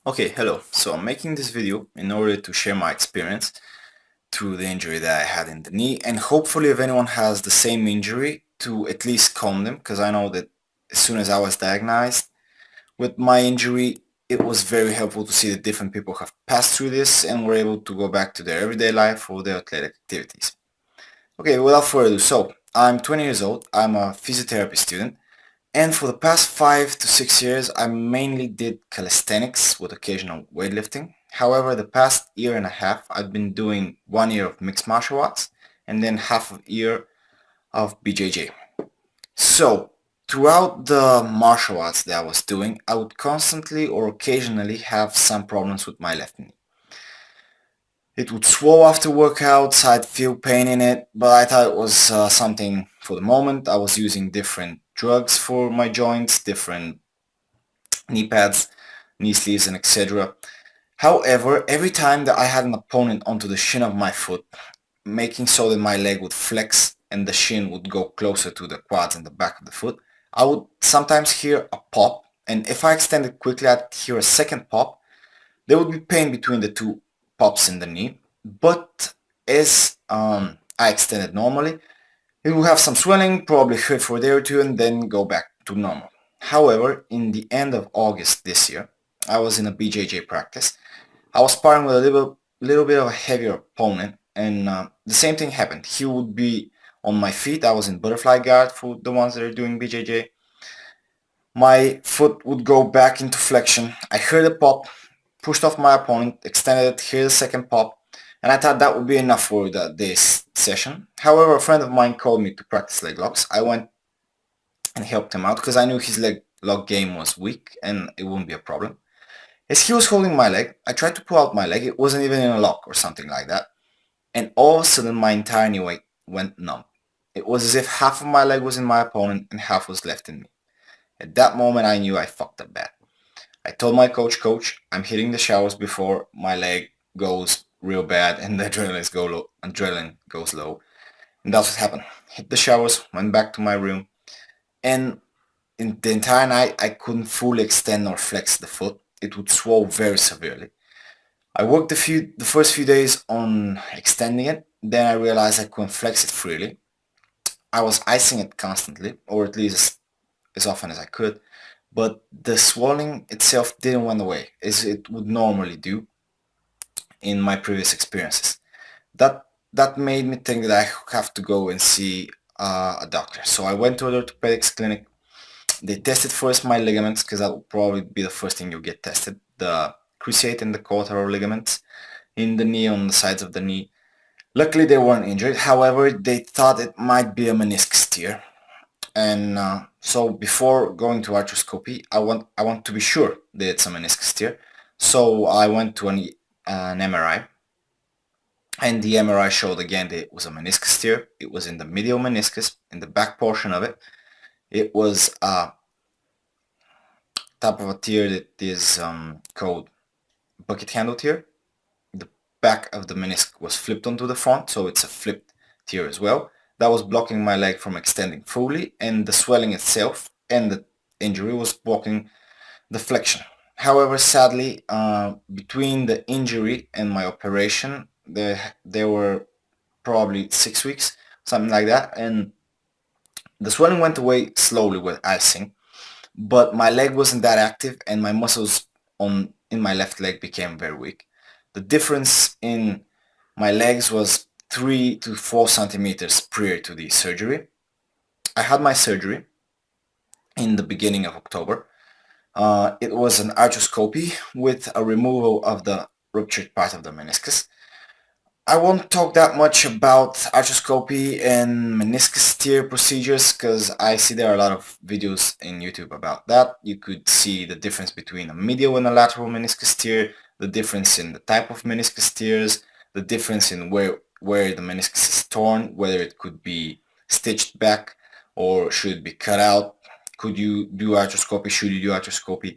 Okay, hello. So I'm making this video in order to share my experience through the injury that I had in the knee, and hopefully if anyone has the same injury, to at least calm them, because I know that as soon as I was diagnosed with my injury, it was very helpful to see that different people have passed through this and were able to go back to their everyday life or their athletic activities. Okay, without further ado, so I'm 20 years old, I'm a physiotherapy student, and for the past 5 to 6 years, I mainly did calisthenics with occasional weightlifting. However, the past year and a half, I've been doing 1 year of mixed martial arts and then half a year of BJJ. So, throughout the martial arts that I was doing, I would constantly or occasionally have some problems with my left knee. It would swell after workouts, I'd feel pain in it, but I thought it was something for the moment. I was using different drugs for my joints, different knee pads, knee sleeves, and etc. However, every time that I had an opponent onto the shin of my foot, making so that my leg would flex and the shin would go closer to the quads and the back of the foot, I would sometimes hear a pop, and if I extended quickly, I'd hear a second pop. There would be pain between the two pops in the knee, but as I extended normally, it will have some swelling, probably hurt for a day or two, and then go back to normal. However, in the end of August this year, I was in a BJJ practice. I was sparring with a little bit of a heavier opponent, and the same thing happened. He would be on my feet. I was in butterfly guard for the ones that are doing BJJ. My foot would go back into flexion. I heard a pop, pushed off my opponent, extended it, heard a second pop, and I thought that would be enough for this session. However, a friend of mine called me to practice leg locks. I went and helped him out because I knew his leg lock game was weak and it wouldn't be a problem. As he was holding my leg, I tried to pull out my leg. It wasn't even in a lock or something like that. And all of a sudden, my entire knee weight went numb. It was as if half of my leg was in my opponent and half was left in me. At that moment, I knew I fucked up bad. I told my coach, I'm hitting the showers before my leg goes real bad and the adrenaline goes low. And that's what happened. Hit the showers, went back to my room, and in the entire night, I couldn't fully extend or flex the foot. It would swell very severely. I worked the first few days on extending it. Then I realized I couldn't flex it freely. I was icing it constantly, or at least as often as I could. But the swelling itself didn't went away, as it would normally do in my previous experiences. That made me think that I have to go and see a doctor. So I went to an orthopedics clinic. They tested first my ligaments because that will probably be the first thing you get tested. The cruciate and the collateral ligaments in the knee on the sides of the knee. Luckily they weren't injured. However, they thought it might be a meniscus tear. And so before going to arthroscopy, I want to be sure that it's a meniscus tear. So I went to an MRI, and the MRI showed again that it was a meniscus tear. It was in the medial meniscus, in the back portion of it. It was a type of a tear that is called bucket handle tear. The back of the meniscus was flipped onto the front, so it's a flipped tear as well. That was blocking my leg from extending fully, and the swelling itself and the injury was blocking the flexion. However, sadly, between the injury and my operation, there were probably 6 weeks, something like that, and the swelling went away slowly with icing, but my leg wasn't that active and my muscles in my left leg became very weak. The difference in my legs was 3 to 4 centimeters prior to the surgery. I had my surgery in the beginning of October. It was an arthroscopy with a removal of the ruptured part of the meniscus. I won't talk that much about arthroscopy and meniscus tear procedures because I see there are a lot of videos in YouTube about that. You could see the difference between a medial and a lateral meniscus tear, the difference in the type of meniscus tears, the difference in where the meniscus is torn, whether it could be stitched back or should it be cut out. Could you do arthroscopy? Should you do arthroscopy?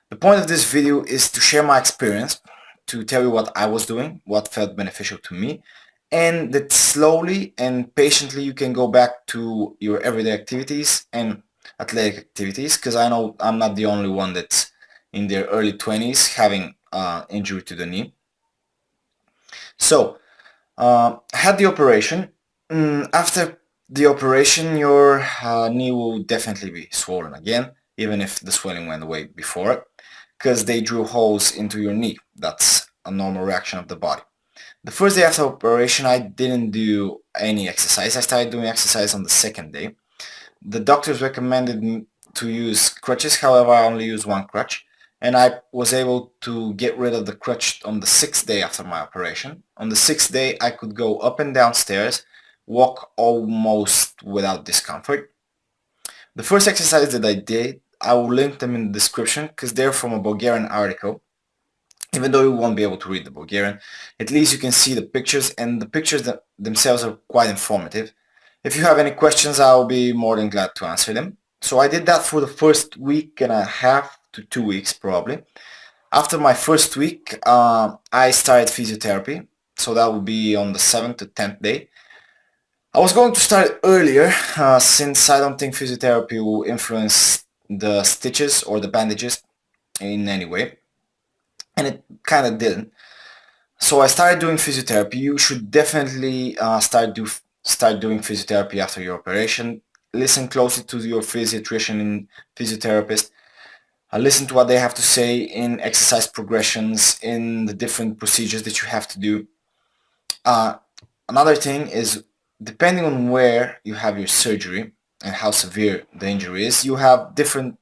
The point of this video is to share my experience, to tell you what I was doing, what felt beneficial to me, and that slowly and patiently you can go back to your everyday activities and athletic activities, because I know I'm not the only one that's in their early 20s having injury to the knee. So had the operation. After the operation, your knee will definitely be swollen again, even if the swelling went away before it, because they drew holes into your knee. That's a normal reaction of the body. The first day after operation, I didn't do any exercise. I started doing exercise on the second day. The doctors recommended me to use crutches, however I only used one crutch, and I was able to get rid of the crutch on the 6th day after my operation. On the 6th day I could go up and down stairs, walk almost without discomfort. The first exercise that I did, I will link them in the description because they're from a Bulgarian article. Even though you won't be able to read the Bulgarian, at least you can see the pictures, and the pictures themselves are quite informative. If you have any questions, I'll be more than glad to answer them. So I did that for the first week and a half to 2 weeks probably. After my first week, I started physiotherapy. So that would be on the 7th to 10th day. I was going to start earlier since I don't think physiotherapy will influence the stitches or the bandages in any way. And it kind of didn't. So I started doing physiotherapy. You should definitely start doing physiotherapy after your operation. Listen closely to your physiatrician and physiotherapist. Listen to what they have to say in exercise progressions, in the different procedures that you have to do. Another thing is, depending on where you have your surgery and how severe the injury is, you have different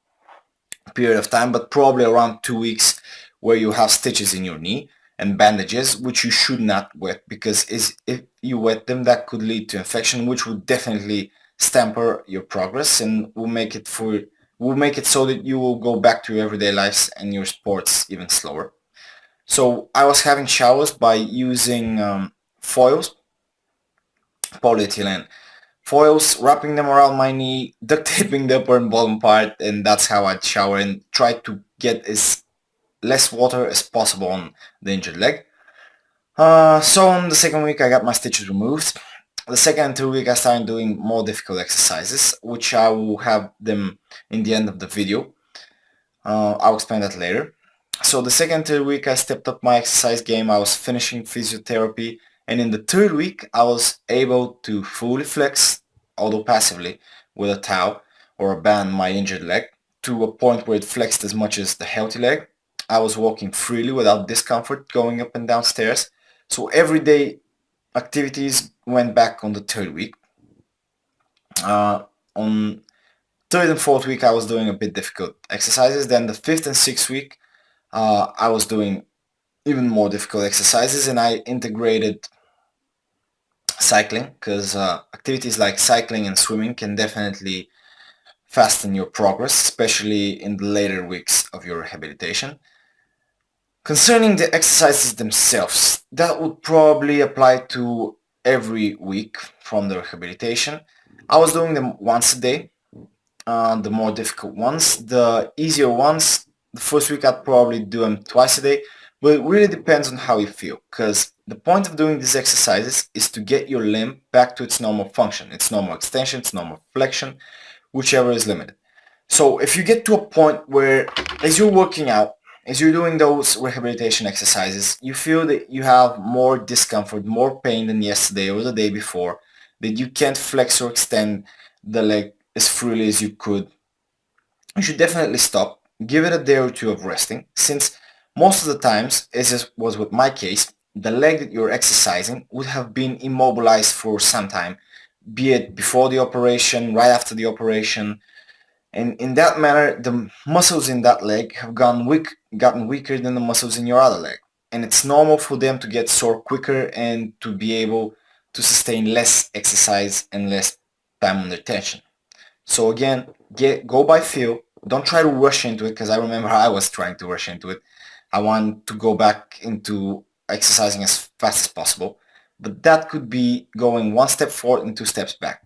period of time, but probably around 2 weeks where you have stitches in your knee and bandages, which you should not wet, because if you wet them, that could lead to infection, which would definitely stamper your progress and will make it so that you will go back to your everyday lives and your sports even slower. So I was having showers by using foils, polyethylene foils, wrapping them around my knee, duct taping the upper and bottom part, and that's how I'd shower and try to get as less water as possible on the injured leg. So on the second week I got my stitches removed. The second and third week I started doing more difficult exercises, which I will have them in the end of the video. I'll explain that later. So the second and third week I stepped up my exercise game. I was finishing physiotherapy, and in the third week I was able to fully flex, although passively, with a towel or a band my injured leg to a point where it flexed as much as the healthy leg. I was walking freely without discomfort going up and down stairs. So everyday activities went back on the third week. On third and fourth week I was doing a bit difficult exercises. Then the fifth and sixth week I was doing even more difficult exercises, and I integrated cycling because activities like cycling and swimming can definitely fasten your progress, especially in the later weeks of your rehabilitation. Concerning the exercises themselves, that would probably apply to every week from the rehabilitation. I was doing them once a day, the more difficult ones. The easier ones, the first week I'd probably do them twice a day, but it really depends on how you feel, because the point of doing these exercises is to get your limb back to its normal function, its normal extension, its normal flexion, whichever is limited. So if you get to a point where, as you're working out, as you're doing those rehabilitation exercises, you feel that you have more discomfort, more pain than yesterday or the day before, that you can't flex or extend the leg as freely as you could, you should definitely stop, give it a day or two of resting, since most of the times, as it was with my case, the leg that you're exercising would have been immobilized for some time, be it before the operation, right after the operation, and in that manner, the muscles in that leg have gotten weaker than the muscles in your other leg. And it's normal for them to get sore quicker and to be able to sustain less exercise and less time under tension. So again, go by feel. Don't try to rush into it, because I remember I was trying to rush into it. I want to go back into exercising as fast as possible. But that could be going one step forward and two steps back.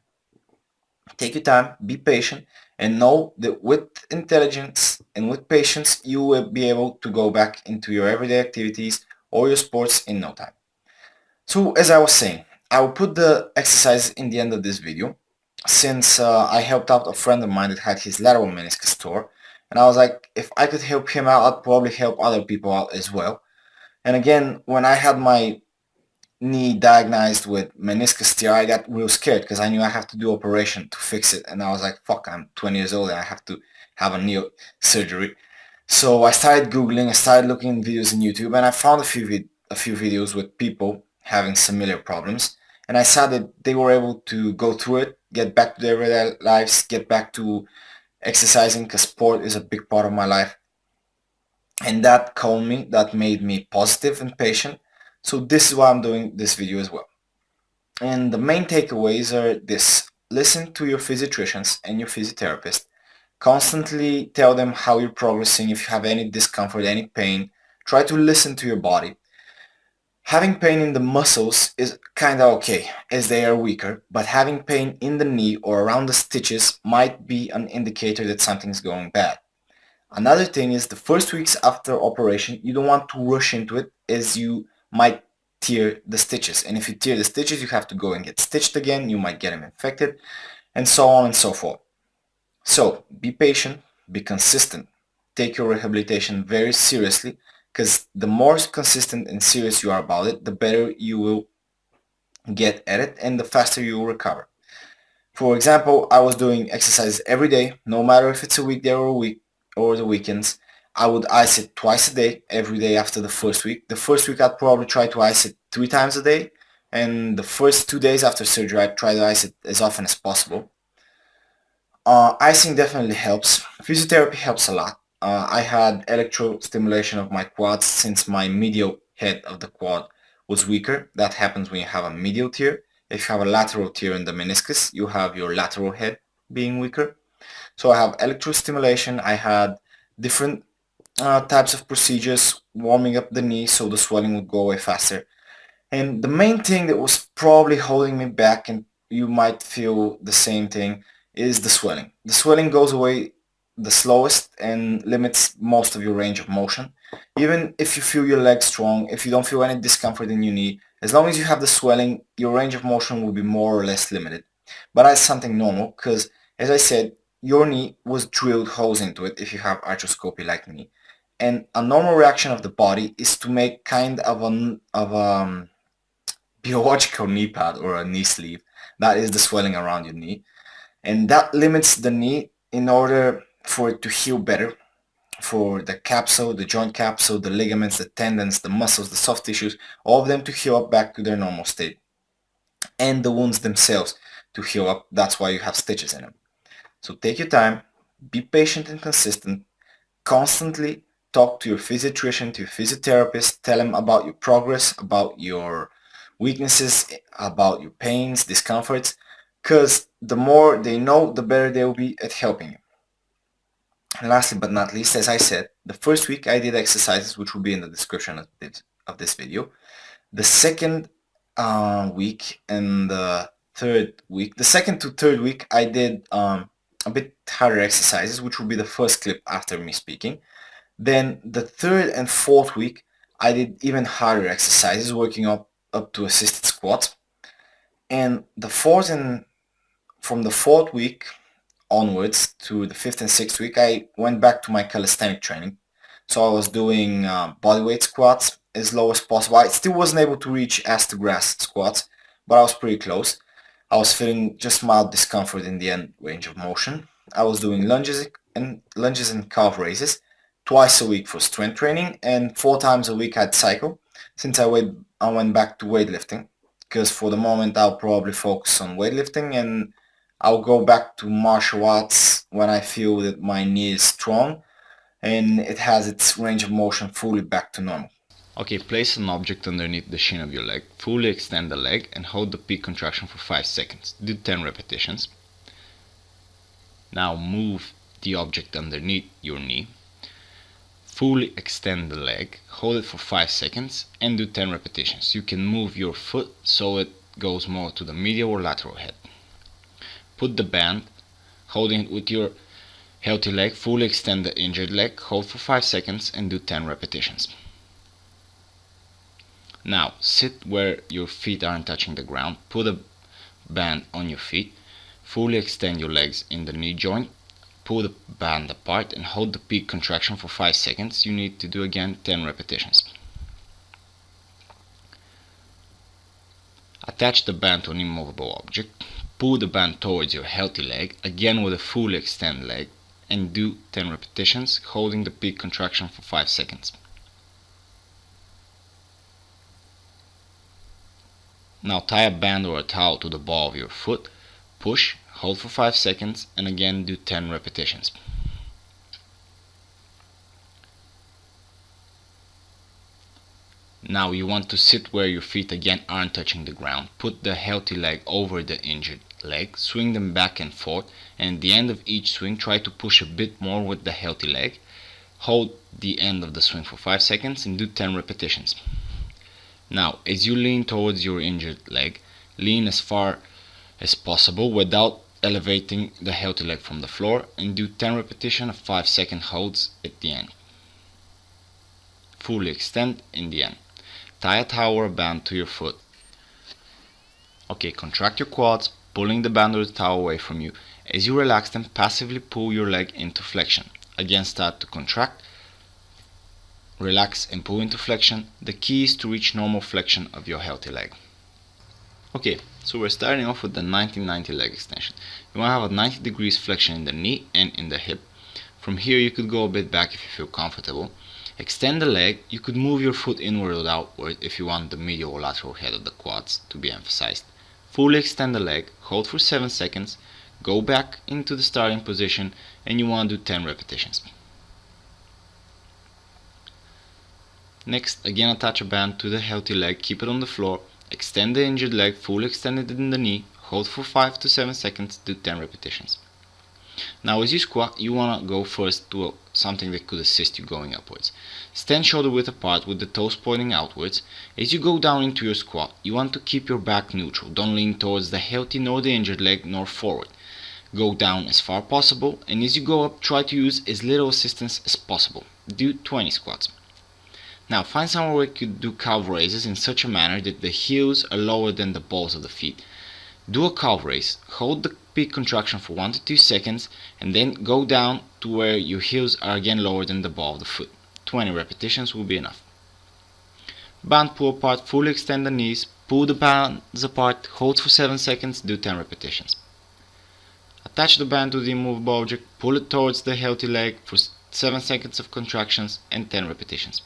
Take your time, be patient, and know that with intelligence and with patience, you will be able to go back into your everyday activities or your sports in no time. So as I was saying, I will put the exercise in the end of this video, since I helped out a friend of mine that had his lateral meniscus tore, And I was like, if I could help him out, I'd probably help other people out as well. And again, when I had my knee diagnosed with meniscus tear, I got real scared because I knew I have to do operation to fix it. And I was like, fuck, I'm 20 years old and I have to have a knee surgery. So I started Googling, I started looking at videos on YouTube, and I found a few videos with people having similar problems. And I saw that they were able to go through it, get back to their everyday lives, get back to exercising, because sport is a big part of my life. And that calmed me, that made me positive and patient. So this is why I'm doing this video as well. And the main takeaways are this: listen to your physiatricians and your physiotherapist. Constantly tell them how you're progressing. If you have any discomfort, any pain, try to listen to your body. Having pain in the muscles is kinda okay, as they are weaker, but having pain in the knee or around the stitches might be an indicator that something's going bad. Another thing is the first weeks after operation, you don't want to rush into it, as you might tear the stitches. And if you tear the stitches, you have to go and get stitched again, you might get them infected, and so on and so forth. So be patient, be consistent, take your rehabilitation very seriously, because the more consistent and serious you are about it, the better you will get at it and the faster you will recover. For example, I was doing exercises every day, no matter if it's a weekday or a week or the weekends. I would ice it twice a day, every day after the first week. The first week I'd probably try to ice it 3 times a day, and the first 2 days after surgery I'd try to ice it as often as possible. Icing definitely helps. Physiotherapy helps a lot. I had electrostimulation of my quads since my medial head of the quad was weaker. That happens when you have a medial tear. If you have a lateral tear in the meniscus, you have your lateral head being weaker. So I have electrostimulation. I had different types of procedures, warming up the knee so the swelling would go away faster. And the main thing that was probably holding me back, and you might feel the same thing, is the swelling. The swelling goes away the slowest and limits most of your range of motion. Even if you feel your legs strong, if you don't feel any discomfort in your knee, as long as you have the swelling, your range of motion will be more or less limited. But that's something normal because, as I said, your knee was drilled holes into it if you have arthroscopy like me. And a normal reaction of the body is to make kind of a biological knee pad or a knee sleeve. That is the swelling around your knee. And that limits the knee in order for it to heal better, for the capsule, the joint capsule, the ligaments, the tendons, the muscles, the soft tissues, all of them to heal up back to their normal state. And the wounds themselves to heal up. That's why you have stitches in them. So take your time, be patient and consistent, constantly talk to your physiatrician, to your physiotherapist, tell them about your progress, about your weaknesses, about your pains, discomforts, because the more they know, the better they will be at helping you. And lastly but not least, as I said, the first week I did exercises, which will be in the description of this video. The second week and the third week, the second to third week, I did a bit harder exercises, which will be the first clip after me speaking. Then the third and fourth week, I did even harder exercises, working up to assisted squats. And from the fourth week onwards to the fifth and sixth week, I went back to my calisthenic training. So I was doing bodyweight squats as low as possible. I still wasn't able to reach ass to grass squats, but I was pretty close. I was feeling just mild discomfort in the end range of motion. I was doing lunges and calf raises twice a week for strength training, and 4 times a week I'd cycle. Since I went back to weightlifting, because for the moment I'll probably focus on weightlifting, and I'll go back to martial arts when I feel that my knee is strong and it has its range of motion fully back to normal. Okay, place an object underneath the shin of your leg, fully extend the leg and hold the peak contraction for 5 seconds. Do 10 repetitions. Now move the object underneath your knee, fully extend the leg, hold it for 5 seconds and do 10 repetitions. You can move your foot so it goes more to the medial or lateral head. Put the band, holding it with your healthy leg, fully extend the injured leg, hold for 5 seconds and do 10 repetitions. Now sit where your feet aren't touching the ground, put a band on your feet, fully extend your legs in the knee joint, pull the band apart and hold the peak contraction for 5 seconds. You need to do again 10 repetitions. Attach the band to an immovable object. Pull the band towards your healthy leg, again with a fully extended leg, and do 10 repetitions, holding the peak contraction for 5 seconds. Now tie a band or a towel to the ball of your foot, push, hold for 5 seconds, and again do 10 repetitions. Now you want to sit where your feet again aren't touching the ground. Put the healthy leg over the injured leg, swing them back and forth, and at the end of each swing try to push a bit more with the healthy leg. Hold the end of the swing for 5 seconds and do 10 repetitions. Now, as you lean towards your injured leg, lean as far as possible without elevating the healthy leg from the floor, and do 10 repetitions of 5-second holds at the end. Fully extend in the end. Tie a towel or a band to your foot. Okay, contract your quads, pulling the band or the towel away from you. As you relax them, passively pull your leg into flexion. Again, start to contract, relax and pull into flexion. The key is to reach normal flexion of your healthy leg. Okay, so we're starting off with the 1990 leg extension. You want to have a 90 degrees flexion in the knee and in the hip. From here you could go a bit back if you feel comfortable. Extend the leg. You could move your foot inward or outward if you want the medial or lateral head of the quads to be emphasized. Fully extend the leg, hold for 7 seconds, go back into the starting position, and you want to do 10 repetitions. Next, again attach a band to the healthy leg, keep it on the floor, extend the injured leg, fully extended in the knee, hold for 5 to 7 seconds, do 10 repetitions. Now as you squat, you want to go first to something that could assist you going upwards. Stand shoulder width apart with the toes pointing outwards. As you go down into your squat, you want to keep your back neutral. Don't lean towards the healthy nor the injured leg nor forward. Go down as far as possible, and as you go up, try to use as little assistance as possible. Do 20 squats. Now find somewhere where you could do calf raises in such a manner that the heels are lower than the balls of the feet. Do a calf raise, hold the peak contraction for 1 to 2 seconds, and then go down to where your heels are again lower than the ball of the foot. 20 repetitions will be enough. Band pull apart, fully extend the knees, pull the bands apart, hold for 7 seconds, do 10 repetitions. Attach the band to the immovable object, pull it towards the healthy leg for 7 seconds of contractions and 10 repetitions.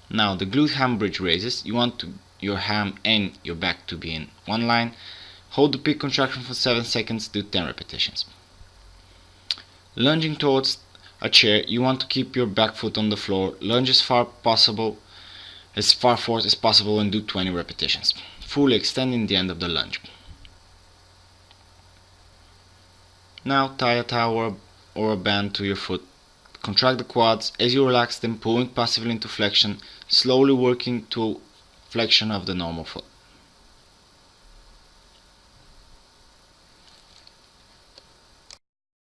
Now the glute ham bridge raises, you want your ham and your back to be in one line. Hold the peak contraction for 7 seconds, do 10 repetitions. Lunging towards a chair, you want to keep your back foot on the floor, lunge as far forward as possible, and do 20 repetitions, fully extending the end of the lunge. Now tie a towel or a band to your foot. Contract the quads. As you relax them, pulling passively into flexion, slowly working to flexion of the normal foot.